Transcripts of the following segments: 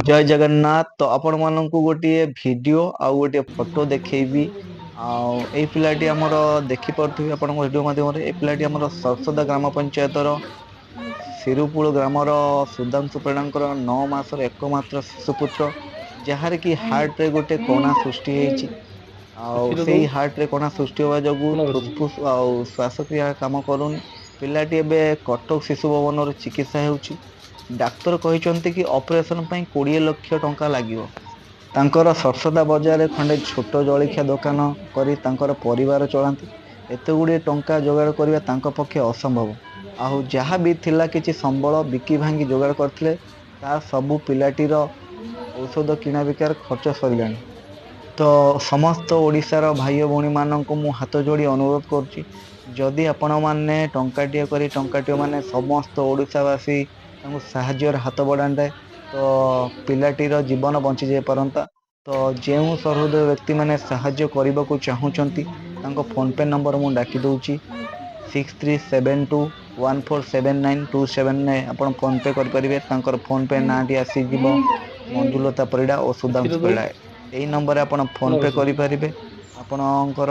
जय जगन्नाथ। तो आपण मानकु गोटे वीडियो आउ गोटे फोटो देखेबी। ए पिलाटी हमर देखि परथि आपण वीडियो माध्यम रे। ए पिलाटी हमर सरसदा ग्राम पंचायतर सिरुपुर ग्रामर सुधांशु प्रधानकर 9 मासर एकमात्र शिशुपुत्र, जहार कि हार्ट रे गोटे कणा सृष्टि होईछि। आउ सेई हार्ट रे कणा सृष्टि होवा जोगु फुसफुस आउ श्वासक्रिया काम करूनी। पिलाटी एबे कटक शिशु भवन रे चिकित्सा हेउछि। डाक्तर କହିଛନ୍ତି कि ऑपरेशन ପାଇଁ 20 ଲକ୍ଷ ଟଙ୍କା ଲାଗିବ। ତାଙ୍କର ସରସଦା ବଜାରରେ ଖଣ୍ଡେ ଛୋଟ ଜଳଖିଆ ଦୋକାନ କରି ତାଙ୍କର ପରିବାର ଚଳାନ୍ତି। ଏତେ ଗୁଡ଼ିଏ ଟଙ୍କା ଯୋଗାଡ଼ କରିବା ତାଙ୍କ ପକ୍ଷେ ଅସମ୍ଭବ। ଆଉ ଯାହା ବି ଥିଲା କିଛି ସମ୍ବଳ ବିକି ଭାଙ୍ଗି ଯୋଗାଡ଼ କରିଥିଲେ, ତା ସବୁ ପିଲାଟିର ଔଷଧ କିଣା ବିକାର ଖର୍ଚ୍ଚ ସରିଲାଣି। ତ ସମସ୍ତ ଓଡ଼ିଶାର ଭାଇ ଓ ଭଉଣୀମାନଙ୍କୁ ମୁଁ ହାତ ଯୋଡ଼ି ଅନୁରୋଧ କରୁଛି, ଯଦି ଆପଣମାନେ ଟଙ୍କାଟିଏ କରି ଟଙ୍କାଟିଏ ମାନେ ସମସ୍ତ ଓଡ଼ିଶାବାସୀ ତାଙ୍କୁ ସାହାଯ୍ୟର ହାତ ବଢ଼ାନ୍ତେ, ତ ପିଲାଟିର ଜୀବନ ବଞ୍ଚି ଯାଇପାରନ୍ତା। ତ ଯେଉଁ ସହୃଦୟ ବ୍ୟକ୍ତିମାନେ ସାହାଯ୍ୟ କରିବାକୁ ଚାହୁଁଛନ୍ତି, ତାଙ୍କ ଫୋନ୍ ପେ ନମ୍ବର ମୁଁ ଡାକି ଦେଉଛି 6372147927 ଆପଣ ଫୋନ୍ ପେ କରିପାରିବେ। ତାଙ୍କର ଫୋନ୍ ପେ ନାଁଟି ଆସିଯିବ ମଞ୍ଜୁଲତା ପରିଡ଼ା ଓ ସୁଧାଂଶୁ ପରିଡ଼ା। ଏଇ ନମ୍ବରରେ ଆପଣ ଫୋନ୍ ପେ କରିପାରିବେ। ଆପଣଙ୍କର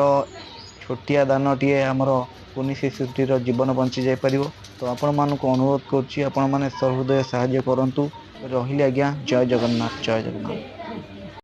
ଛୋଟିଆ ଦାନଟିଏ ଆମର କୁନି ଶିଶୁଟିର ଜୀବନ ବଞ୍ଚି ଯାଇପାରିବ। ତ ଆପଣମାନଙ୍କୁ ଅନୁରୋଧ କରୁଛି, ଆପଣମାନେ ସହୃଦୟ ସାହାଯ୍ୟ କରନ୍ତୁ। ରହିଲି ଆଜ୍ଞା, ଜୟ ଜଗନ୍ନାଥ, ଜୟ ଜଗନ୍ନାଥ।